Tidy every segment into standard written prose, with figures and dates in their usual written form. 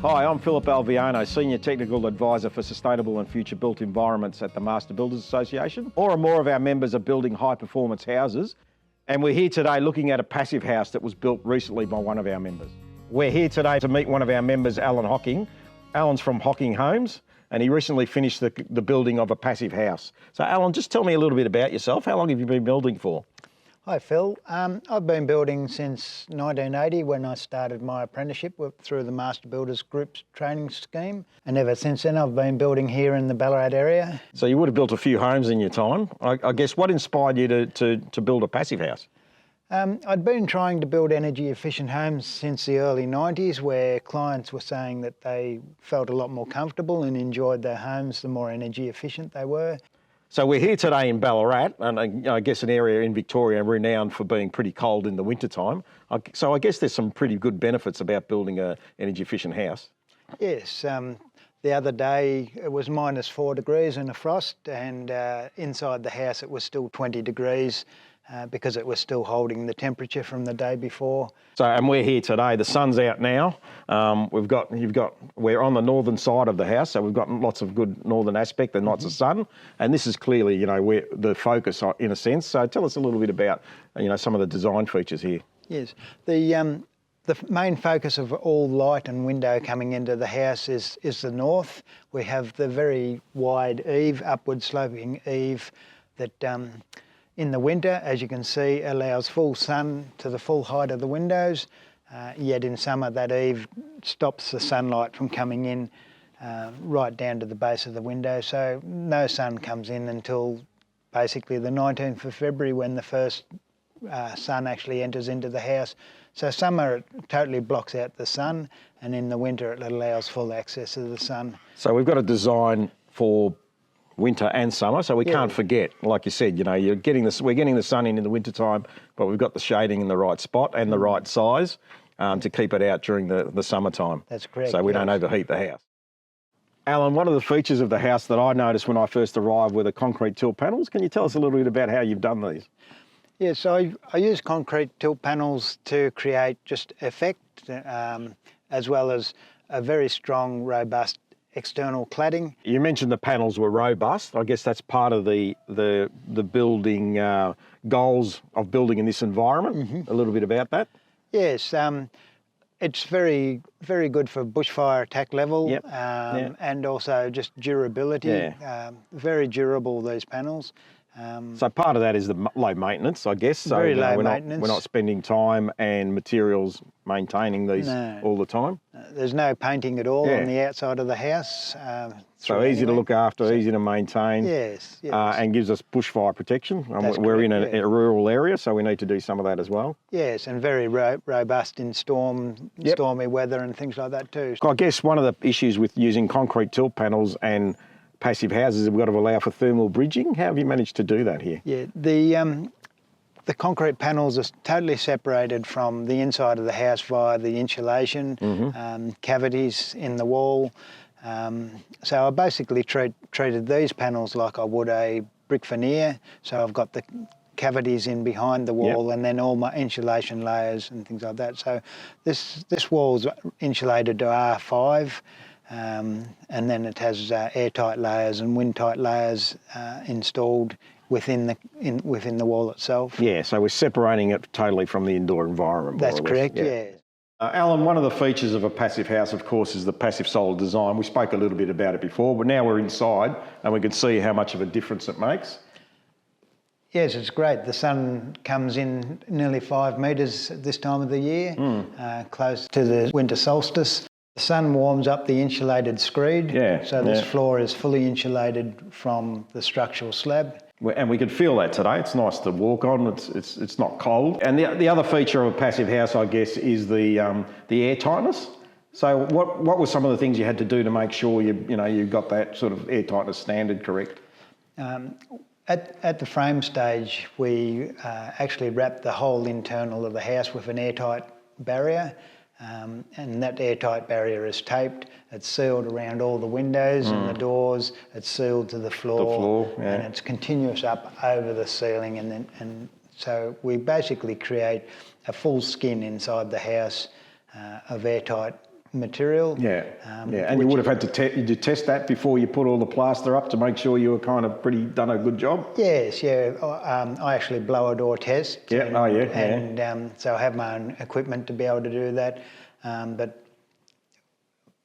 Hi, I'm Phillip Alviano, Senior Technical Advisor for Sustainable and Future Built Environments at the Master Builders Association. More and more of our members are building high-performance houses, and we're here today looking at a passive house that was built recently by one of our members. We're here today to meet one of our members, Alan Hocking. Alan's from Hocking Homes, and he recently finished the building of a passive house. So Alan, just tell me a little bit about yourself. How long have you been building for? Hi Phil, I've been building since 1980 when I started my apprenticeship through the Master Builders Group's training scheme, and ever since then I've been building here in the Ballarat area. So you would have built a few homes in your time. I guess what inspired you to build a passive house? I'd been trying to build energy efficient homes since the early 90s, where clients were saying that they felt a lot more comfortable and enjoyed their homes the more energy efficient they were. So we're here today in Ballarat, and I guess an area in Victoria renowned for being pretty cold in the wintertime. So I guess there's some pretty good benefits about building an energy efficient house. Yes, the other day it was -4 degrees and a frost, and inside the house it was still 20 degrees because it was still holding the temperature from the day before. So, and we're here today, the sun's out now. We're on the northern side of the house, so we've got lots of good northern aspect and lots of sun. And this is clearly, where the focus in a sense. So tell us a little bit about, some of the design features here. Yes, the main focus of all light and window coming into the house is the north. We have the very wide eave, upward sloping eave that in the winter, as you can see, allows full sun to the full height of the windows, yet in summer that eave stops the sunlight from coming in right down to the base of the window, so no sun comes in until basically the 19th of February when the first sun actually enters into the house. So summer it totally blocks out the sun, and in the winter it allows full access to the sun. So we've got a design for winter and summer, so we can't forget, like you said, we're getting the sun in the winter time, but we've got the shading in the right spot and the right size to keep it out during the summertime. That's correct. So we don't overheat the house. Alan, one of the features of the house that I noticed when I first arrived were the concrete tilt panels. Can you tell us a little bit about how you've done these? Yes, I use concrete tilt panels to create just effect, as well as a very strong, robust external cladding. You mentioned the panels were robust. I guess that's part of the building goals of building in this environment. A little bit about that. Yes, it's very, very good for bushfire attack level. And also just durability. Very durable, these panels. So part of that is the low maintenance, I guess. So very low maintenance. We're not spending time and materials maintaining these all the time. There's no painting at all on the outside of the house. So easy to look after, easy to maintain. Yes. And gives us bushfire protection. We're in a rural area, so we need to do some of that as well. Yes, and very robust in stormy weather and things like that too. I guess one of the issues with using concrete tilt panels and passive houses, we've got to allow for thermal bridging. How have you managed to do that here? Yeah, the concrete panels are totally separated from the inside of the house via the insulation, cavities in the wall. So I basically treated these panels like I would a brick veneer. So I've got the cavities in behind the wall and then all my insulation layers and things like that. So this wall's insulated to R5. And then it has airtight layers and wind-tight layers installed within the wall itself. Yeah, so we're separating it totally from the indoor environment. That's correct, yeah. Alan, one of the features of a passive house, of course, is the passive solar design. We spoke a little bit about it before, but now we're inside and we can see how much of a difference it makes. Yes, it's great. The sun comes in nearly 5 metres at this time of the year, close to the winter solstice. The sun warms up the insulated screed, so this floor is fully insulated from the structural slab. And we can feel that today. It's nice to walk on. It's not cold. And the other feature of a passive house, I guess, is the air tightness. So what were some of the things you had to do to make sure you got that sort of air tightness standard correct? At the frame stage, we actually wrapped the whole internal of the house with an airtight barrier. And that airtight barrier is taped. It's sealed around all the windows and the doors. It's sealed to the floor, and it's continuous up over the ceiling. And so we basically create a full skin inside the house of airtight material. Yeah, and you would have had to did you test that before you put all the plaster up to make sure you were kind of done a good job? Yes, yeah. I actually blower door test. Yeah, So I have my own equipment to be able to do that. But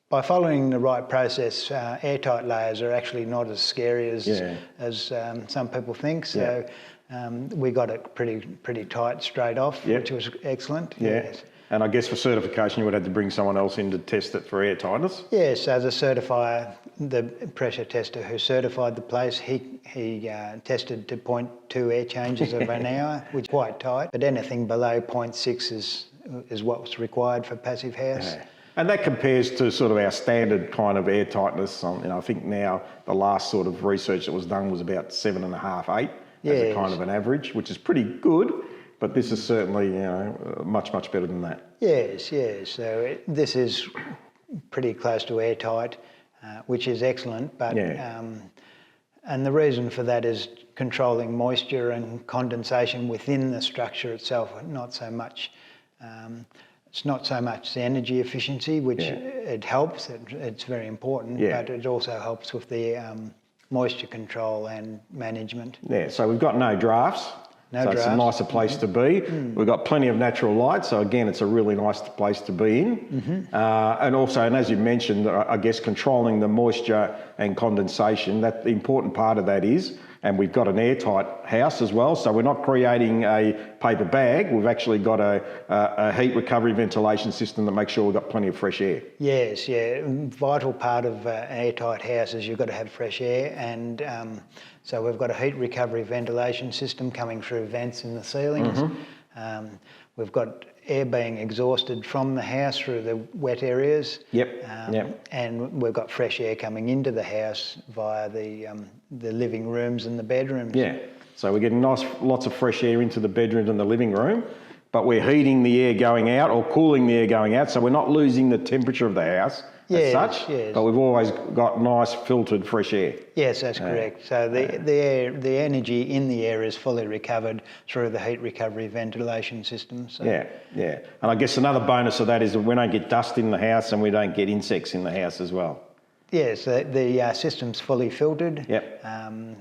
by following the right process, airtight layers are actually not as scary as some people think. So we got it pretty tight straight off, which was excellent. Yeah. Yes. And I guess for certification, you would have to bring someone else in to test it for airtightness? Yes, so the certifier, the pressure tester who certified the place, he tested to 0.2 air changes of an hour, which is quite tight. But anything below 0.6 is what's required for passive house. Yeah. And that compares to sort of our standard kind of air tightness. I think now the last sort of research that was done was about 7.5, 8 as a kind of an average, which is pretty good. But this is certainly, much, much better than that. Yes. So this is pretty close to airtight, which is excellent. But and the reason for that is controlling moisture and condensation within the structure itself. Not so much. It's not so much the energy efficiency, which it helps. It's very important, but it also helps with the moisture control and management. Yeah. So we've got no drafts. It's a nicer place to be. We've got plenty of natural light, so again, it's a really nice place to be in. And also, and as you mentioned, I guess controlling the moisture and condensation, that the important part of that is, and we've got an airtight house as well, so we're not creating a paper bag, we've actually got a heat recovery ventilation system that makes sure we've got plenty of fresh air. Yes, vital part of an airtight house is you've got to have fresh air, and so we've got a heat recovery ventilation system coming through vents in the ceilings. We've got air being exhausted from the house through the wet areas. And we've got fresh air coming into the house via the living rooms and the bedrooms. So we're getting lots of fresh air into the bedrooms and the living room, but we're heating the air going out or cooling the air going out, so we're not losing the temperature of the house as such, but we've always got nice filtered fresh air. Yes, that's correct. So the energy in the air is fully recovered through the heat recovery ventilation system. So. And I guess another bonus of that is that we don't get dust in the house and we don't get insects in the house as well. Yes, the system's fully filtered.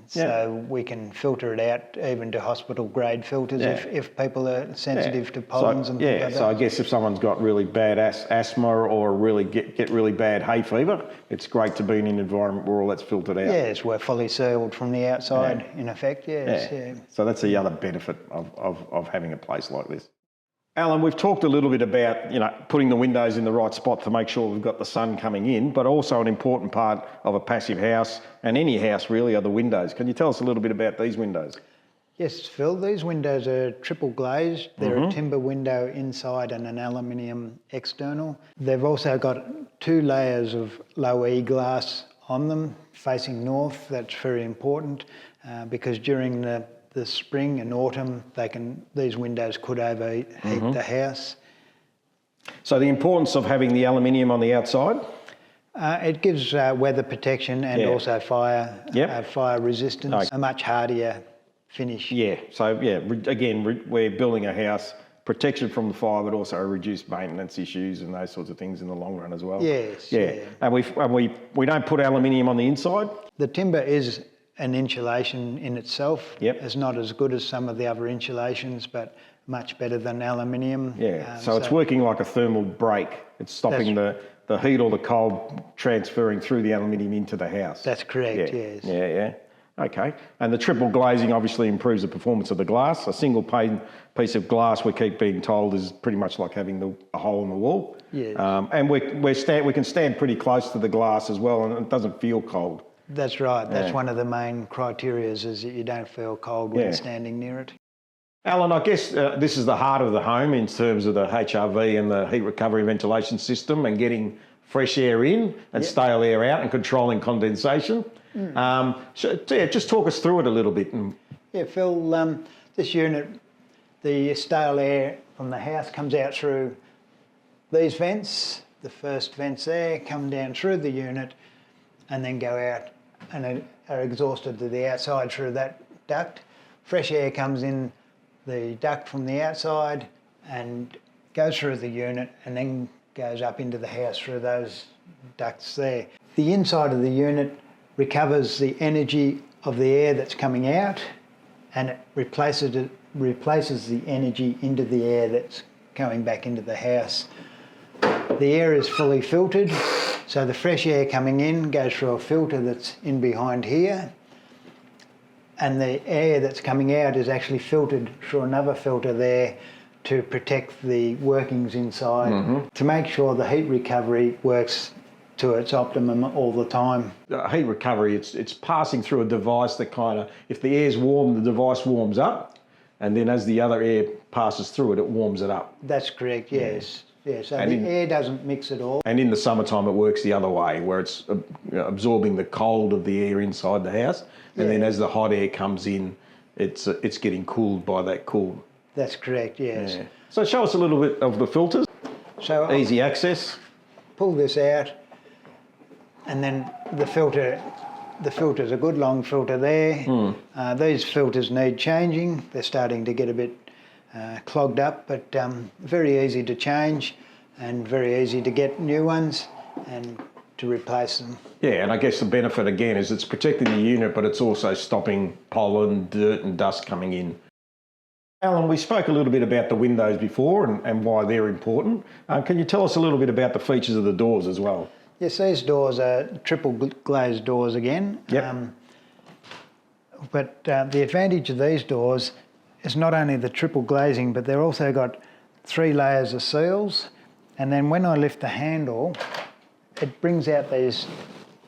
So we can filter it out even to hospital grade filters if people are sensitive to pollens and things like that. So I guess if someone's got really bad asthma or really get really bad hay fever, it's great to be in an environment where all that's filtered out. Yes, we're fully sealed from the outside in effect, yes. So that's the other benefit of having a place like this. Alan, we've talked a little bit about, putting the windows in the right spot to make sure we've got the sun coming in, but also an important part of a passive house, and any house really, are the windows. Can you tell us a little bit about these windows? Yes, Phil, these windows are triple glazed. They're a timber window inside and an aluminium external. They've also got 2 layers of low E glass on them facing north. That's very important because during the spring and autumn, these windows could overheat the house. So the importance of having the aluminium on the outside? It gives weather protection and also fire resistance, a much hardier finish. Again, we're building a house, protection from the fire, but also reduced maintenance issues and those sorts of things in the long run as well. Yes. And we don't put aluminium on the inside? The timber is an insulation in itself. It's not as good as some of the other insulations, but much better than aluminium. So it's working like a thermal break. It's stopping the heat or the cold transferring through the aluminium into the house. That's correct, yes. Okay. And the triple glazing obviously improves the performance of the glass. A single pane piece of glass, we keep being told, is pretty much like having a hole in the wall. Yes. And we can stand pretty close to the glass as well, and it doesn't feel cold. That's right. That's one of the main criteria is that you don't feel cold when standing near it. Alan, I guess this is the heart of the home in terms of the HRV and the heat recovery ventilation system and getting fresh air in and stale air out and controlling condensation. Just talk us through it a little bit. Phil, this unit, the stale air from the house comes out through these vents. The first vents there come down through the unit and then go out and are exhausted to the outside through that duct. Fresh air comes in the duct from the outside and goes through the unit and then goes up into the house through those ducts there. The inside of the unit recovers the energy of the air that's coming out, and it replaces the energy into the air that's going back into the house. The air is fully filtered, so the fresh air coming in goes through a filter that's in behind here, and the air that's coming out is actually filtered through another filter there to protect the workings inside, to make sure the heat recovery works to its optimum all the time. Heat recovery, it's passing through a device that kind of, if the air's warm, the device warms up, and then as the other air passes through it, it warms it up. That's correct, yes. Yeah, so the air doesn't mix at all. And in the summertime, it works the other way, where it's absorbing the cold of the air inside the house, and then as the hot air comes in, it's getting cooled by that cool. That's correct, yes. Yeah. So show us a little bit of the filters. So easy access. Pull this out, and then the filter's a good long filter there. These filters need changing. They're starting to get a bit clogged up, but very easy to change and very easy to get new ones and to replace them. Yeah, and I guess the benefit again is it's protecting the unit, but it's also stopping pollen, dirt and dust coming in. Alan, we spoke a little bit about the windows before and why they're important. Can you tell us a little bit about the features of the doors as well? Yes, these doors are triple glazed doors again. Yep. But the advantage of these doors is not only the triple glazing, but they've also got 3 layers of seals. And then when I lift the handle, it brings out these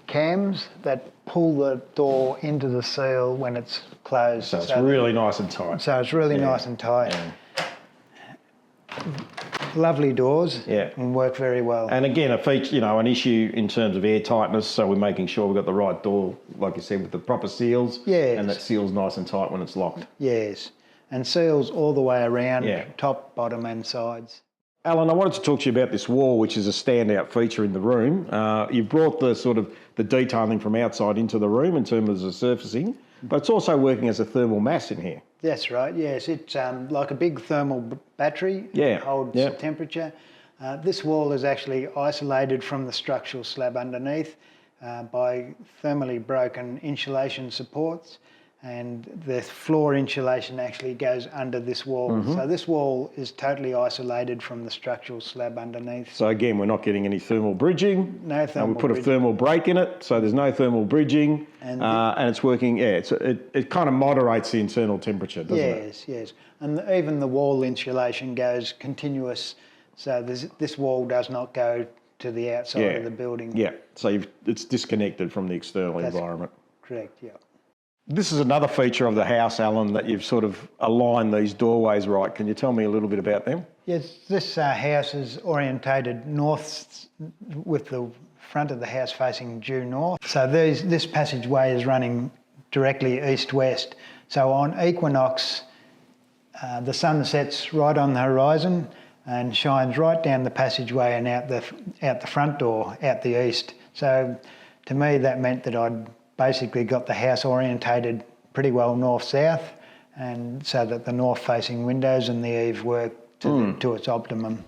cams that pull the door into the seal when it's closed. So it's really nice and tight. So it's really nice and tight. Yeah. Lovely doors, yeah, and work very well. And again, a feature, an issue in terms of air tightness. So we're making sure we've got the right door, like you said, with the proper seals. Yes. And that seal's nice and tight when it's locked. Yes, and seals all the way around, top, bottom, and sides. Alan, I wanted to talk to you about this wall, which is a standout feature in the room. You've brought the detailing from outside into the room in terms of the surfacing, but it's also working as a thermal mass in here. That's right, yes. It's like a big thermal battery. Yeah. Holds the temperature. This wall is actually isolated from the structural slab underneath by thermally broken insulation supports, and the floor insulation actually goes under this wall. So this wall is totally isolated from the structural slab underneath. So again, we're not getting any thermal bridging. No thermal we put a thermal break in it, so there's no thermal bridging, and it's working. Yeah, it kind of moderates the internal temperature, doesn't it? Yes, yes. And even the wall insulation goes continuous, so this wall does not go to the outside of the building. Yeah, so it's disconnected from the external environment. Correct, yeah. This is another feature of the house, Alan, that you've sort of aligned these doorways right. Can you tell me a little bit about them? Yes, this house is orientated north with the front of the house facing due north. So this passageway is running directly east-west. So on equinox, the sun sets right on the horizon and shines right down the passageway and out the front door, out the east. So to me, that meant that I'd basically got the house orientated pretty well north-south, and so that the north-facing windows and the eave work to its optimum.